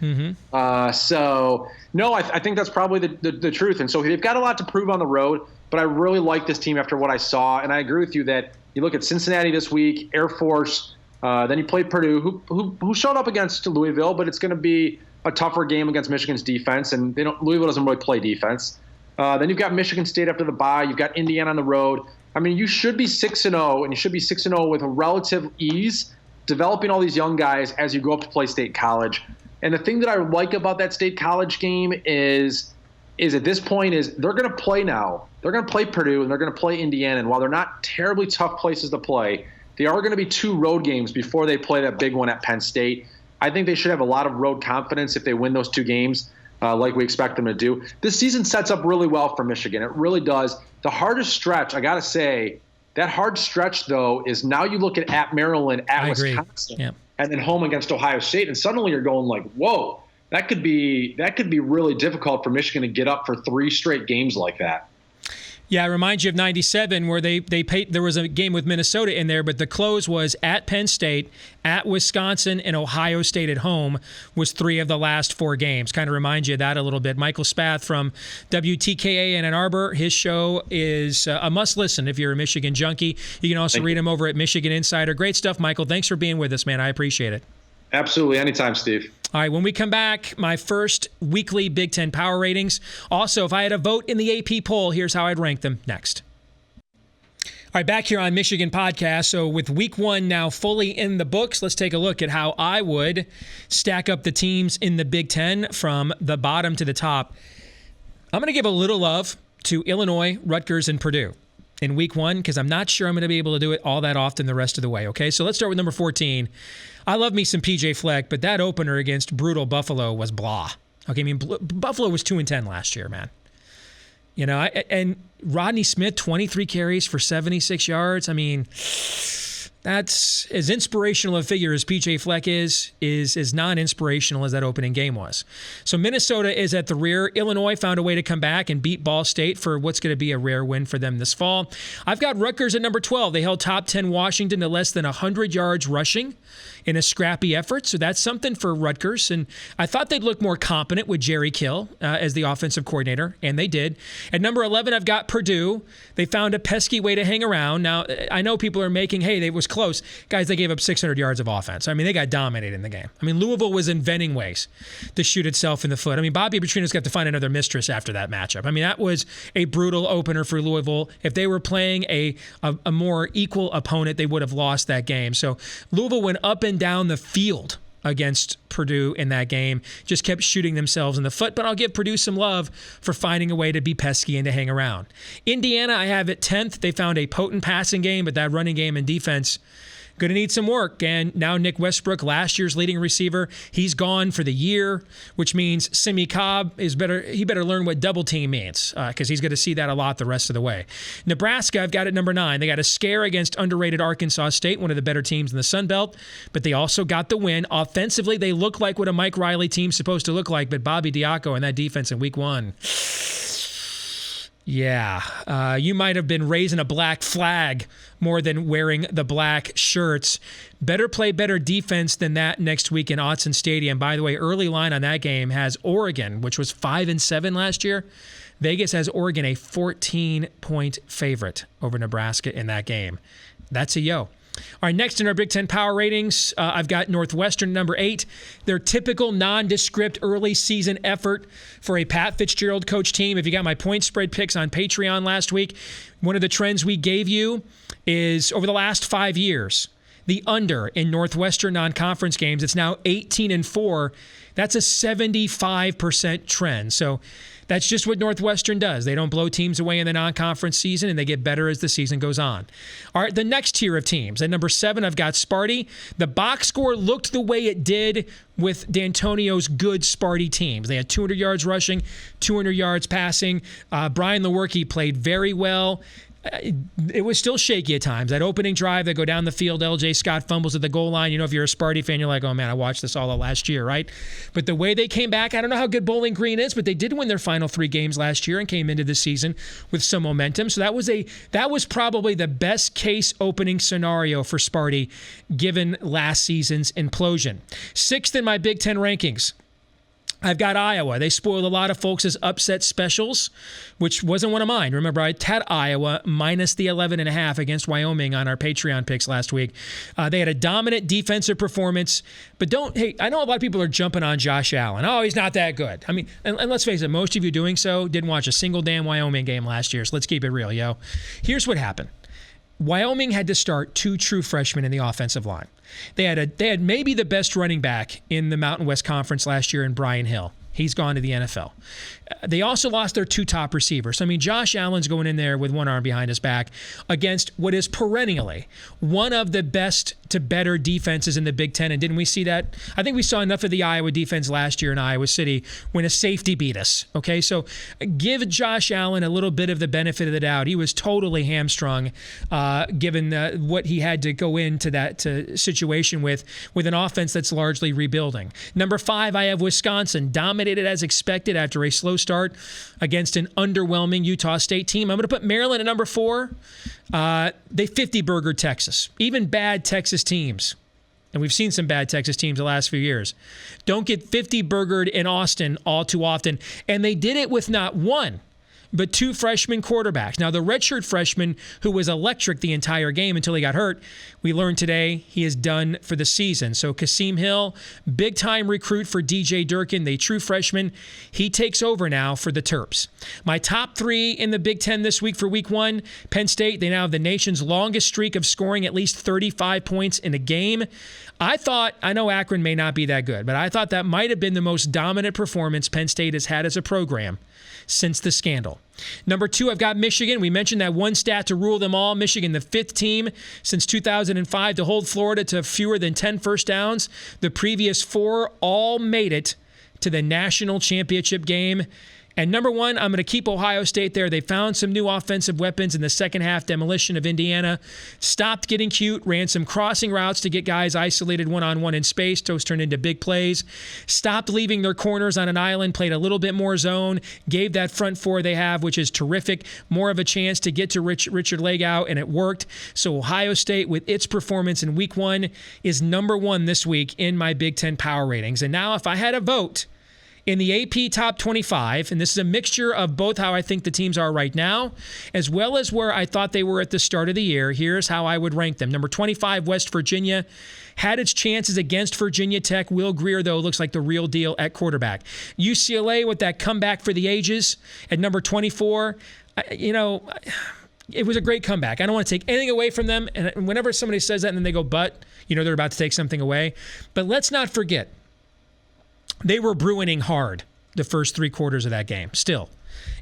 So, no, I think that's probably the truth. And so they've got a lot to prove on the road, but I really like this team after what I saw. And I agree with you that you look at Cincinnati this week, Air Force, then you play Purdue, who showed up against Louisville, but it's going to be a tougher game against Michigan's defense, and Louisville doesn't really play defense. Then you've got Michigan State after the bye. You've got Indiana on the road. I mean, you should be 6-0, and you should be 6-0 with a relative ease, developing all these young guys as you go up to play State College. And the thing that I like about that State College game is at this point is they're going to play now. They're going to play Purdue, and they're going to play Indiana. And while they're not terribly tough places to play, they are going to be 2 road games before they play that big one at Penn State. I think they should have a lot of road confidence if they win those 2 games like we expect them to do. This season sets up really well for Michigan. It really does. The hardest stretch, I got to say, that hard stretch, though, is now you look at Maryland, at Wisconsin, and then home against Ohio State, and suddenly you're going like, whoa, that could be really difficult for Michigan to get up for 3 straight games like that. Yeah, it reminds you of 97 where they paid. There was a game with Minnesota in there, but the close was at Penn State, at Wisconsin, and Ohio State at home was 3 of the last 4 games. Kind of reminds you of that a little bit. Michael Spath from WTKA in Ann Arbor. His show is a must-listen if you're a Michigan junkie. You can also read him over at Michigan Insider. Great stuff, Michael. Thanks for being with us, man. I appreciate it. Absolutely. Anytime, Steve. All right, when we come back, my first weekly Big Ten Power Ratings. Also, if I had a vote in the AP poll, here's how I'd rank them next. right, back here on Michigan Podcast. So with week 1 now fully in the books, let's take a look at how I would stack up the teams in the Big Ten from the bottom to the top. I'm going to give a little love to Illinois, Rutgers, and Purdue in week 1 because I'm not sure I'm going to be able to do it all that often the rest of the way, okay? So let's start with number 14. I love me some PJ Fleck, but that opener against brutal Buffalo was blah. Okay, I mean, Buffalo was 2-10 last year, man. You know, and Rodney Smith, 23 carries for 76 yards. I mean, that's as inspirational a figure as PJ Fleck is non-inspirational as that opening game was. So Minnesota is at the rear. Illinois found a way to come back and beat Ball State for what's going to be a rare win for them this fall. I've got Rutgers at number 12. They held top 10 Washington to less than 100 yards rushing in a scrappy effort. So that's something for Rutgers. And I thought they'd look more competent with Jerry Kill as the offensive coordinator, and they did. At number 11, I've got Purdue. They found a pesky way to hang around. Now, I know people are making, hey, it was close. Guys, they gave up 600 yards of offense. I mean, they got dominated in the game. I mean, Louisville was inventing ways to shoot itself in the foot. I mean, Bobby Petrino's got to find another mistress after that matchup. I mean, that was a brutal opener for Louisville. If they were playing a more equal opponent, they would have lost that game. So Louisville went up and down the field against Purdue in that game, just kept shooting themselves in the foot, but I'll give Purdue some love for finding a way to be pesky and to hang around. Indiana, I have at 10th. They found a potent passing game, but that running game and defense going to need some work. And now Nick Westbrook, last year's leading receiver, he's gone for the year, which means Simi Cobb he better learn what double team means because he's going to see that a lot the rest of the way. Nebraska, I've got at number 9. They got a scare against underrated Arkansas State, one of the better teams in the Sun Belt, but they also got the win. Offensively, they look like what a Mike Riley team's supposed to look like, but Bobby Diaco and that defense in week 1. Yeah, you might have been raising a black flag more than wearing the black shirts. Better play better defense than that next week in Autzen Stadium. By the way, early line on that game has Oregon, which was 5-7 last year. Vegas has Oregon a 14-point favorite over Nebraska in that game. That's a yo. All right, next in our Big Ten Power Ratings, I've got Northwestern number 8. Their typical nondescript early season effort for a Pat Fitzgerald coach team. If you got my point spread picks on Patreon last week, one of the trends we gave you is over the last 5 years, the under in Northwestern non-conference games, it's now 18-4. That's a 75% trend. So that's just what Northwestern does. They don't blow teams away in the non-conference season, and they get better as the season goes on. All right, the next tier of teams. At number 7, I've got Sparty. The box score looked the way it did with D'Antonio's good Sparty teams. They had 200 yards rushing, 200 yards passing. Brian Lewerke played very well. It was still shaky at times. That opening drive, they go down the field, LJ Scott fumbles at the goal line. You know, if you're a Sparty fan, you're like, oh man, I watched this all last year, right? But the way they came back, I don't know how good Bowling Green is, but they did win their final 3 games last year and came into the season with some momentum. So that was probably the best case opening scenario for Sparty given last season's implosion. 6th in my Big Ten rankings, I've got Iowa. They spoiled a lot of folks' upset specials, which wasn't one of mine. Remember, I had Iowa minus the 11.5 against Wyoming on our Patreon picks last week. They had a dominant defensive performance, but I know a lot of people are jumping on Josh Allen. Oh, he's not that good. I mean, and let's face it, most of you doing so didn't watch a single damn Wyoming game last year, so let's keep it real, yo. Here's what happened. Wyoming had to start 2 true freshmen in the offensive line. They had maybe the best running back in the Mountain West Conference last year in Brian Hill. He's gone to the NFL. They also lost their 2 top receivers. I mean, Josh Allen's going in there with one arm behind his back against what is perennially one of the best to better defenses in the Big Ten. And didn't we see that? I think we saw enough of the Iowa defense last year in Iowa City when a safety beat us. Okay, so give Josh Allen a little bit of the benefit of the doubt. He was totally hamstrung given what he had to go into that situation with an offense that's largely rebuilding. Number 5, I have Wisconsin, dominated as expected after a slow start against an underwhelming Utah State team. I'm going to put Maryland at number 4. They 50-burgered Texas. Even bad Texas teams, and we've seen some bad Texas teams the last few years, don't get 50-burgered in Austin all too often. And they did it with not 1, but 2 freshman quarterbacks. Now, the redshirt freshman, who was electric the entire game until he got hurt, we learned today he is done for the season. So Kasim Hill, big-time recruit for DJ Durkin, the true freshman, he takes over now for the Terps. My top 3 in the Big Ten this week for Week 1, Penn State, they now have the nation's longest streak of scoring at least 35 points in a game. I know Akron may not be that good, but I thought that might have been the most dominant performance Penn State has had as a program since the scandal. Number 2, I've got Michigan. We mentioned that one stat to rule them all. Michigan, the 5th team since 2005 to hold Florida to fewer than 10 first downs. The previous 4 all made it to the national championship game. And number 1, I'm going to keep Ohio State there. They found some new offensive weapons in the second half demolition of Indiana. Stopped getting cute, ran some crossing routes to get guys isolated one-on-one in space. Those turned into big plays. Stopped leaving their corners on an island, played a little bit more zone, gave that front 4 they have, which is terrific, more of a chance to get to Richard Legow, and it worked. So Ohio State, with its performance in Week 1, is number 1 this week in my Big Ten Power Ratings. And now if I had a vote in the AP Top 25, and this is a mixture of both how I think the teams are right now, as well as where I thought they were at the start of the year, here's how I would rank them. Number 25, West Virginia. Had its chances against Virginia Tech. Will Grier, though, looks like the real deal at quarterback. UCLA with that comeback for the ages at number 24. It was a great comeback. I don't want to take anything away from them. And whenever somebody says that and then they go, but, they're about to take something away. But let's not forget, they were Bruining hard the first 3 quarters of that game. Still,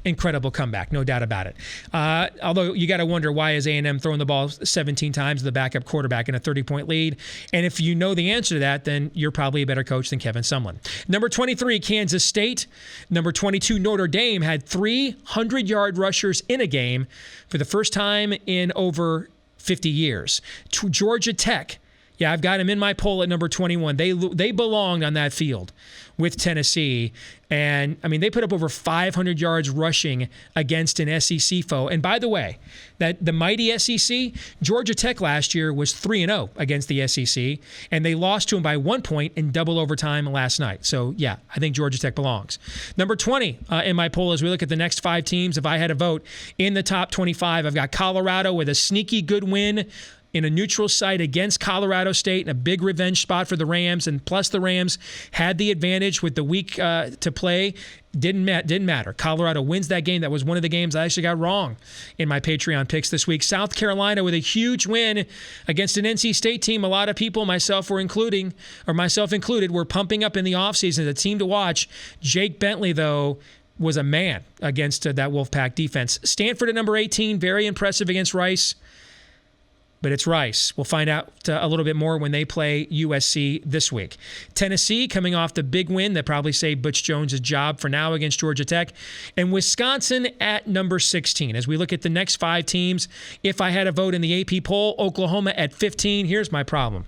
incredible comeback, no doubt about it. Although you got to wonder, why is A&M throwing the ball 17 times to the backup quarterback in a 30-point lead? And if you know the answer to that, then you're probably a better coach than Kevin Sumlin. Number 23, Kansas State. Number 22, Notre Dame had 300-yard rushers in a game for the first time in over 50 years. Georgia Tech. Yeah, I've got him in my poll at number 21. They belonged on that field with Tennessee. And, they put up over 500 yards rushing against an SEC foe. And by the way, that the mighty SEC, Georgia Tech last year was 3-0 against the SEC, and they lost to them by 1 point in double overtime last night. So, yeah, I think Georgia Tech belongs. Number 20 in my poll, as we look at the next 5 teams, if I had a vote in the top 25, I've got Colorado with a sneaky good win in a neutral site against Colorado State, and a big revenge spot for the Rams. And plus, the Rams had the advantage with the week to play. Didn't matter. Colorado wins that game. That was one of the games I actually got wrong in my Patreon picks this week. South Carolina with a huge win against an NC State team. A lot of people, myself included, were pumping up in the offseason as a team to watch. Jake Bentley, though, was a man against that Wolfpack defense. Stanford at number 18, very impressive against Rice. But it's Rice. We'll find out a little bit more when they play USC this week. Tennessee coming off the big win that probably saved Butch Jones' job for now against Georgia Tech. And Wisconsin at number 16. As we look at the next 5 teams, if I had a vote in the AP poll, Oklahoma at 15. Here's my problem.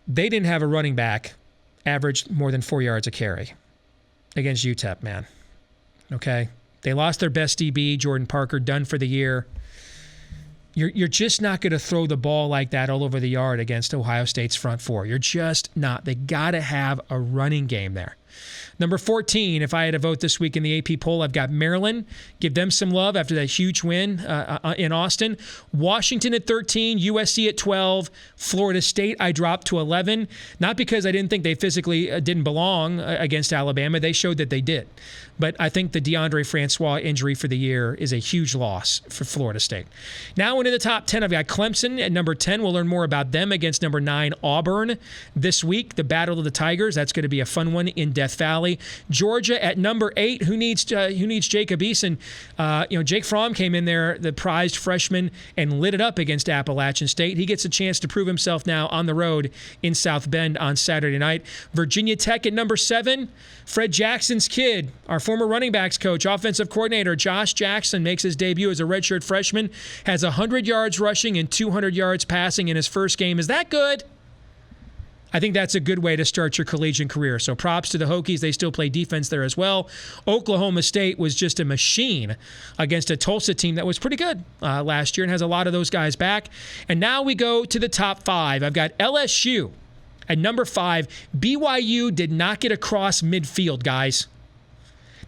They didn't have a running back average more than 4 yards a carry against UTEP, man. Okay? They lost their best DB, Jordan Parker, done for the year. You're just not going to throw the ball like that all over the yard against Ohio State's front 4. You're just not. They got to have a running game there. Number 14, if I had a vote this week in the AP poll, I've got Maryland. Give them some love after that huge win in Austin. Washington at 13, USC at 12, Florida State I dropped to 11. Not because I didn't think they physically didn't belong against Alabama. They showed that they did. But I think the DeAndre Francois injury for the year is a huge loss for Florida State. Now into the top 10, I've got Clemson at number 10. We'll learn more about them against number 9, Auburn, this week. The Battle of the Tigers. That's going to be a fun one in Death Valley. Georgia at number 8. Who needs Jacob Eason? Jake Fromm came in there, the prized freshman, and lit it up against Appalachian State. He gets a chance to prove himself now on the road in South Bend on Saturday night. Virginia Tech at number 7. Fred Jackson's kid, our former running backs coach, offensive coordinator, Josh Jackson, makes his debut as a redshirt freshman, has 100 yards rushing and 200 yards passing in his first game. Is that good? I think that's a good way to start your collegiate career. So props to the Hokies. They still play defense there as well. Oklahoma State was just a machine against a Tulsa team that was pretty good last year and has a lot of those guys back. And now we go to the top 5. I've got LSU at number 5. BYU did not get across midfield, guys.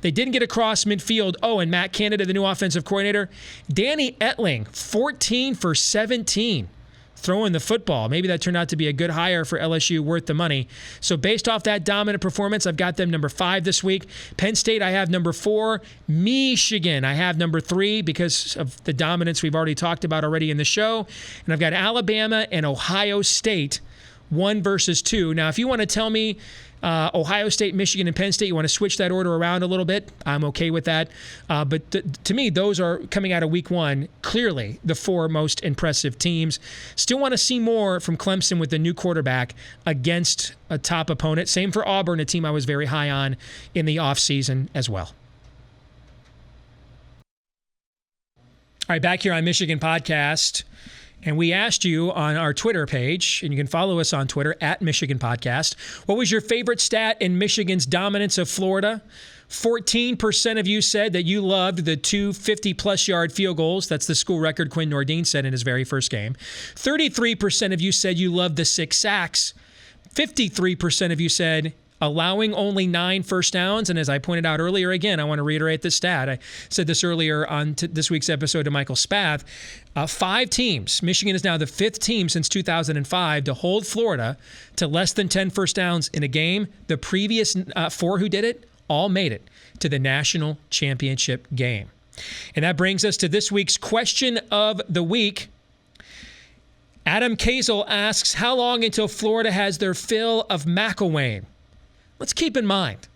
They didn't get across midfield. Oh, and Matt Canada, the new offensive coordinator. Danny Etling, 14 for 17. Throwing the football. Maybe that turned out to be a good hire for LSU, worth the money. So based off that dominant performance, I've got them number 5 this week. Penn State, I have number 4. Michigan, I have number 3 because of the dominance we've already talked about already in the show. And I've got Alabama and Ohio State, 1 versus 2. Now, if you want to tell me Ohio State, Michigan, and Penn State, you want to switch that order around a little bit, I'm okay with that. But to me, those are, coming out of week 1, clearly the 4 most impressive teams. Still want to see more from Clemson with the new quarterback against a top opponent. Same for Auburn, a team I was very high on in the offseason as well. All right, back here on Michigan Podcast. And we asked you on our Twitter page, and you can follow us on Twitter at Michigan Podcast, what was your favorite stat in Michigan's dominance of Florida? 14% of you said that you loved the 2 50-plus yard field goals. That's the school record Quinn Nordine set in his very first game. 33% of you said you loved the 6 sacks. 53% of you said allowing only 9 first downs. And as I pointed out earlier, again, I want to reiterate this stat. I said this earlier on this week's episode to Michael Spath. 5 teams. Michigan is now the 5th team since 2005 to hold Florida to less than 10 first downs in a game. The previous 4 who did it all made it to the national championship game. And that brings us to this week's question of the week. Adam Kazel asks, how long until Florida has their fill of McElwain? Let's keep in mind,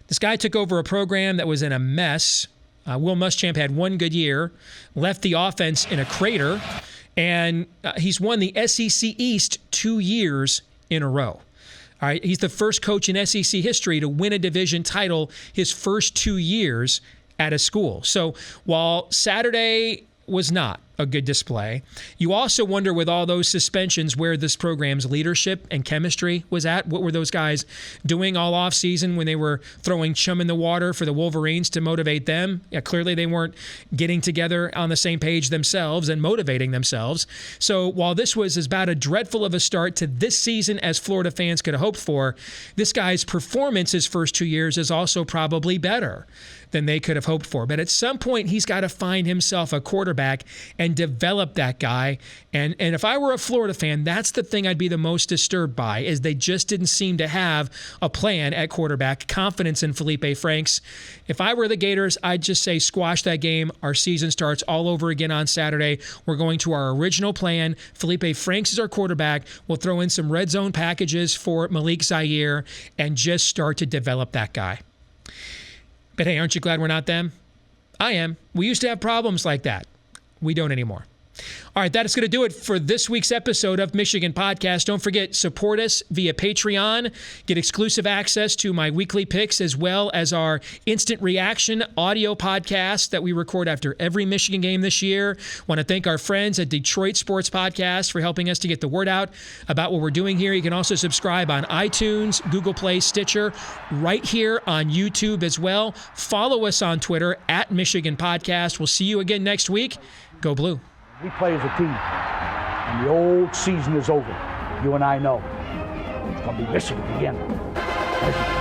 this guy took over a program that was in a mess. Will Muschamp had 1 good year, left the offense in a crater, and he's won the SEC East 2 years in a row. All right, he's the first coach in SEC history to win a division title his first 2 years at a school. So while Saturday was not a good display, you also wonder with all those suspensions where this program's leadership and chemistry was at. What were those guys doing all offseason when they were throwing chum in the water for the Wolverines to motivate them? Yeah, clearly they weren't getting together on the same page themselves and motivating themselves. So while this was about as dreadful of a start to this season as Florida fans could have hoped for, this guy's performance his first 2 years is also probably better than they could have hoped for. But at some point, he's got to find himself a quarterback and develop that guy. And if I were a Florida fan, that's the thing I'd be the most disturbed by, is they just didn't seem to have a plan at quarterback, confidence in Felipe Franks. If I were the Gators, I'd just say squash that game. Our season starts all over again on Saturday. We're going to our original plan. Felipe Franks is our quarterback. We'll throw in some red zone packages for Malik Zaire and just start to develop that guy. But hey, aren't you glad we're not them? I am. We used to have problems like that. We don't anymore. All right, that is going to do it for this week's episode of Michigan Podcast. Don't forget, support us via Patreon. Get exclusive access to my weekly picks as well as our instant reaction audio podcast that we record after every Michigan game this year. Want to thank our friends at Detroit Sports Podcast for helping us to get the word out about what we're doing here. You can also subscribe on iTunes, Google Play, Stitcher, right here on YouTube as well. Follow us on Twitter at Michigan Podcast. We'll see you again next week. Go Blue. We play as a team, and the old season is over. You and I know it's going to be Michigan again.